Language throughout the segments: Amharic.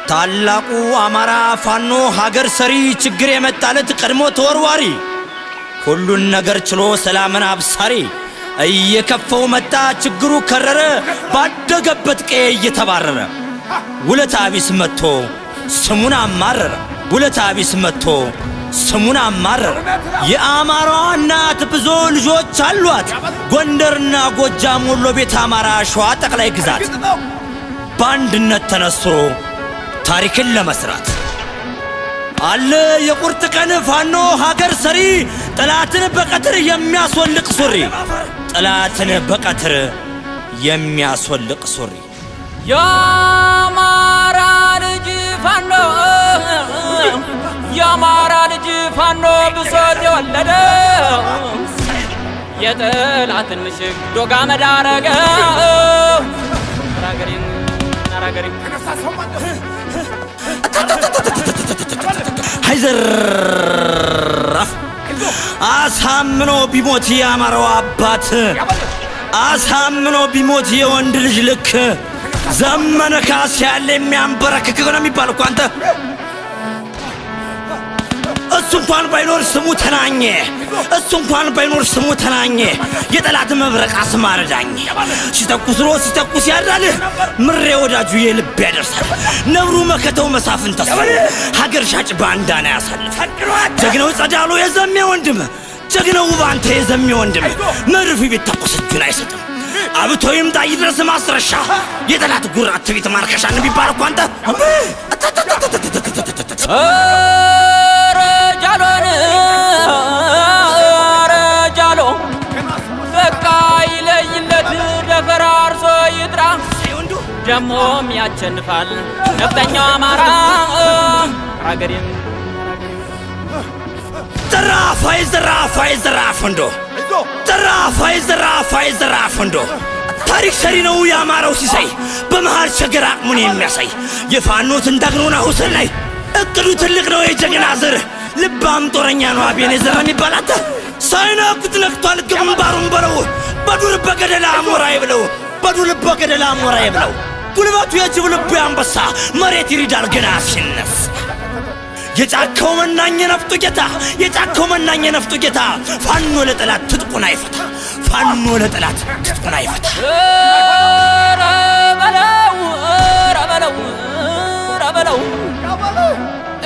ታላቁ አማራ ፋኖ ሀገር ሰሪ ችግር የመጣለት ቀድሞ ተወርዋሪ ሁሉን ነገር ችሎ ሰላምን አብሳሪ እየከፈው መጣ ችግሩ ከረረ ባደገበት ቀዬ እየተባረረ ውለታ ቢስ መጥቶ ስሙን አማረረ የአማራዋ እናት ብዙ ልጆች አሏት ጎንደርና ጎጃም ወሎ ቤት አማራ ሸዋ ጠቅላይ ግዛት ባንድነት ተነስቶ ታሪክን ለመስራት አለ የቁርጥ ቀን ፋኖ ሀገር ሰሪ ጠላትን በቀትር የሚያስወልቅ ሱሪ የአማራ ልጅ ፋኖ ብሶት የወለደ የጠላትን ምሽግ ዶጋ መዳረገ ናራገሪ አይዘራፍ አሳምኖ ቢሞት የአማራው አባት አሳምኖ ቢሞት የወንድ ልጅ ልክ ዘመነ ካሴ ያለ የሚያንበረክክ ነው የሚባል እኮ አንተ እሱ እንኳን ባይኖር ስሙ ተናኘ የጠላት መብረቅ አስማረዳኝ ሲተኩስ ያድራል ምሬ ወዳጁ የልብ ያደርሳል ነብሩ መከተው መሳፍን ተስፋ ሀገር ሻጭ ባንዳና ያሳልፍ ጀግናው ጸዳሉ የዘሜ ወንድም ጀግናው ባንተ የዘሜ ወንድም መርፊ ቢተኩስ እጁን አይሰጥም አብቶ ይምጣ ይድረስ ማስረሻ የጠላት ጉራት ትቢት ማርከሻ ንቢባል እኮ አንተ ረጃሎ በቃ ይለይለት ደፈራርሶ ይጥራ ደሞም ያቸንፋል ነፍጠኛው አማራ አገሬም ዘራፍ እንዶ ታሪክ ሰሪ ነው ያማራው ሲሳይ በመሃል ሸገር አቅሙን የሚያሳይ የፋኖትን ዳግኖና ሁሰን ላይ እቅዱ ትልቅ ነው የጀግና ዘር ልባም ጦረኛ ነው አቤኔዘር የሚባላት ሳይነኩት ነክቷል ግንባሩን በለው በዱር በገደላ አሞራ ይብለው ጉልበቱ የጅብ ልቡ አንበሳ መሬት ይሪዳል ገና ሲነስ የጫካው መናኝ ነፍጡ ጌታ ፋኖ ለጠላት ትጥቁን አይፈታ ረበለው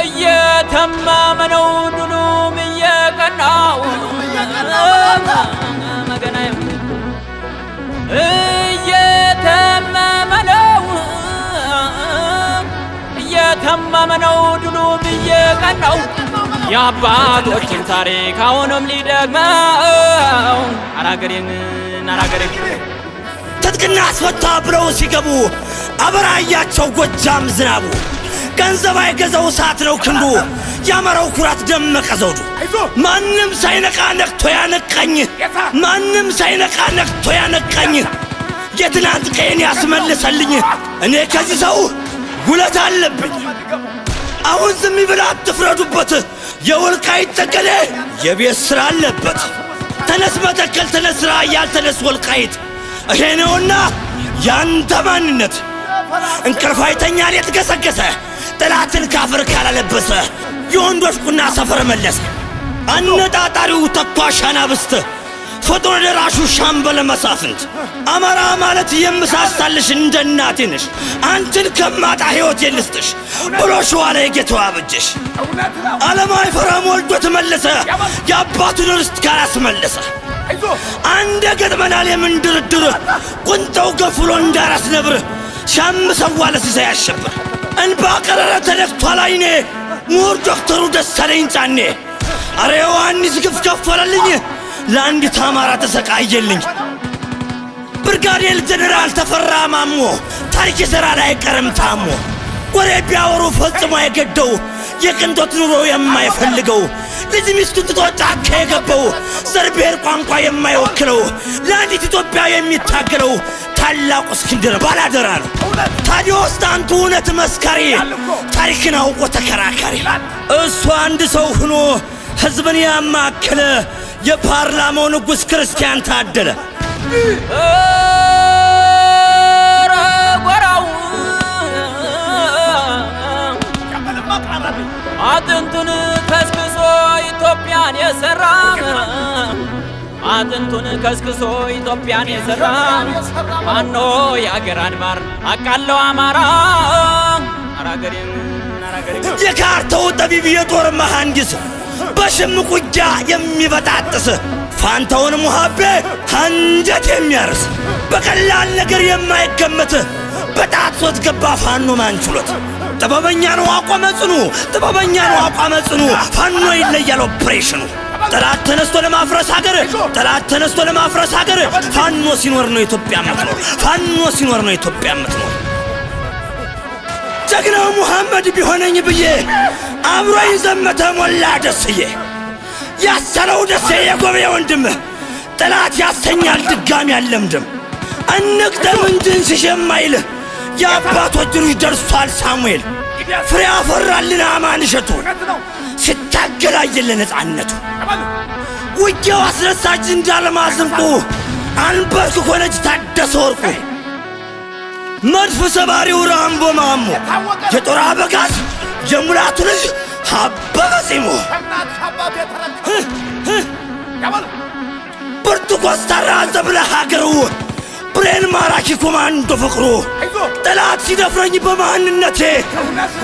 እየተማመነው ዱሉም እየቀናው መገናየው እየተማመነው ዱሉም እየቀናው የአባቶችን ታሪክ አሁንም ሊደግመው አራገሬን ትጥቅና አስፈታ ብለው ሲገቡ አበራያቸው ጎጃም ዝናቡ ገንዘብ አይገዛው እሳት ነው ክንዱ ያማራው ኩራት ደመቀ ዘውዱ ማንም ሳይነቃ ነቅቶ ያነቃኝ የትናንት ቀን ያስመልሰልኝ እኔ ከዚህ ሰው ውለታ አለብኝ አሁን ዝም ይብላ አትፍረዱበት የወልቃይት ጠገዴ የቤት ስራ አለበት ተነስ መተከል ተነስራ ያልተነስ ወልቃይት ይሄ ነውና ያንተ ማንነት እንቅልፍ አይተኛ ሌት ገሰገሰ ጠላትን ካፈር ካላለበሰ የወንዶች ቁና ሰፈር መለሰ አነጣጣሪው ተኳሻና ብስተ ፈጥኖ ደራሹ ሻምበል መሳፍንት አማራ ማለት የምሳሳልሽ እንደ እናቴ ነሽ አንቺን ከማጣ ሕይወት የልስጥሽ ብሎ ሸዋ ላይ ጌታው አበጀሽ ዓለም አይፈራም ወልዶ ተመለሰ የአባቱን ርስት ካላስመለሰ አንደ ገጥመናል የምንድርድር ቁንጠው ገፍሎ እንዳራስ ነብር ሻምሰዋለ ሲሳይ ያሸብር እንባ ቀረረ ተነክቷል አይኔ ምሁር ዶክተሩ ደሳለኝ ጫኔ አረ ዮሐንስ ግፍ ከፈለልኝ ለአንዲት አማራ ተሰቃየልኝ ብርጋዴር ጀነራል ተፈራ ማሞ ታሪክ ይሰራል አይቀርም ታሞ ወሬ ቢያወሩ ፈጽሞ አይገደው የቅንጦት ኑሮ የማይፈልገው ልጅ ሚስቱን ትቶ ጫካ የገባው ዘር ብሔር ቋንቋ የማይወክለው ለአንዲት ኢትዮጵያ የሚታገለው ታላቁ እስክንድር ባላደራ ነው ታዲያስ አንቱ እውነት መስካሪ ታሪክን አውቆ ተከራካሪ እሱ አንድ ሰው ሆኖ ህዝብን ያማከለ የፓርላማው ንጉስ ክርስቲያን ታደለ ጎራው አጥንቱን ከስክሶ ኢትዮጵያን የዘራ ፋኖ የአገር አድባር አቃለው አማራ አራገሬን የካርታው ጠቢብ የጦር መሐንዲስ በሽምቅ ውጊያ የሚበጣጥስ ፋንታውን ሙሃቤ አንጀት የሚያርስ በቀላል ነገር የማይገመት በጣጥሶት ገባ ፋኖ ማንችሎት ጥበበኛ ነው አቋመ ጽኑ ጥበበኛ ነው አቋመ ጽኑ ፋኖ ይለያል ኦፕሬሽኑ ጠላት ተነስቶ ለማፍረስ ሀገር ጠላት ተነስቶ ለማፍረስ ሀገር ፋኖ ሲኖር ነው ኢትዮጵያ የምትኖር ፋኖ ሲኖር ነው ኢትዮጵያ የምትኖር ጀግናው ሙሐመድ ቢሆነኝ ብዬ አብሮኝ ዘመተ ሞላ ደስዬ ያሰረው ደሴ የጎቤ ወንድም ጠላት ያሰኛል ድጋሚ አለምድም እንቅደም እንጂን ሲሸማይል የአባቶች ልጅ ደርሷል ሳሙኤል ፍሬ አፈራልን አማን እሸቱ ሲታገላየለ ነፃነቱ ውጊያው አስነሳች እንዳለማዝንቁ አንበርክ ሆነች ታደሰ ወርቁ መድፍ ሰባሪው ራምቦ ማሞ የጦር አበጋዝ የሙላቱ ልጅ አበበ ጺሞ ብርቱ ኮስታራ ዘብለ ሀገሩ ብሬን ማራኪ ኮማንዶ ፍቅሩ ጠላት ሲደፍረኝ በማንነቴ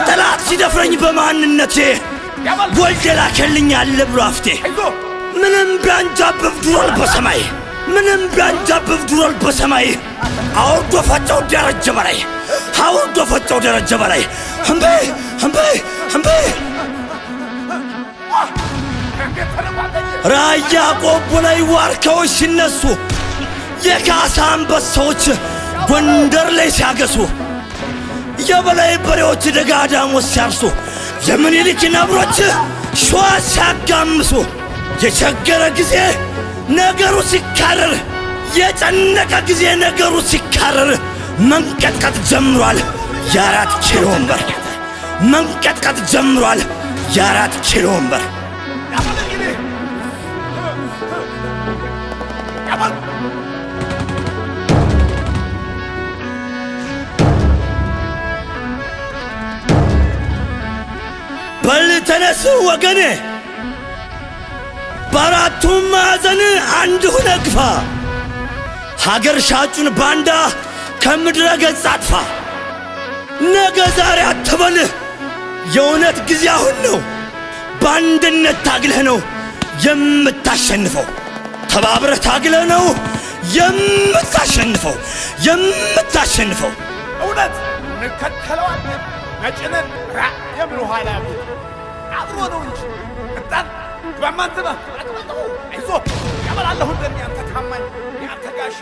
ጠላት ሲደፍረኝ በማንነቴ ወልዴ ላከልኝ አለ ብሎ አፍቴ ምንም ቢያንጃብብ ዱሮል በሰማይ ምንም ቢያንጃብብ ዱሮል በሰማይ አውርዶ ፈጨው ደረጀ በላይ አውርዶ ፈጨው ደረጀ በላይ እምቤ እምቤ እምቤ ራያ ቆቦ ላይ ዋርካዎች ሲነሱ የካሳ አንበሳዎች ጎንደር ላይ ሲያገሱ የበላይ በሬዎች ደጋዳሞች ሲያርሱ የምኒልክ ነብሮች ሸዋ ሲያጋምሱ የቸገረ ጊዜ ነገሩ ሲካረር የጨነቀ ጊዜ ነገሩ ሲካረር መንቀጥቀጥ ጀምሯል የአራት ኪሎ ወንበር መንቀጥቀጥ ጀምሯል የአራት ኪሎ ወንበር በል ተነስ ወገኔ በአራቱም ማዕዘን አንድ ሁነ ግፋ ሀገር ሻጩን ባንዳ ከምድረ ገጽ አጥፋ ነገ ዛሬ አትበል የእውነት ጊዜ አሁን ነው በአንድነት ታግለህ ነው የምታሸንፈው ተባብረህ ታግለህ ነው የምታሸንፈው የምታሸንፈው እውነት እንከተለዋለን ነጭንን ራ የምሉ ኋላ አብሮ ነው እንጂ እጣን በማንተባ አይዞህ ያበላለሁ እንደሚያንተ ታማኝ ያንተ ጋሻ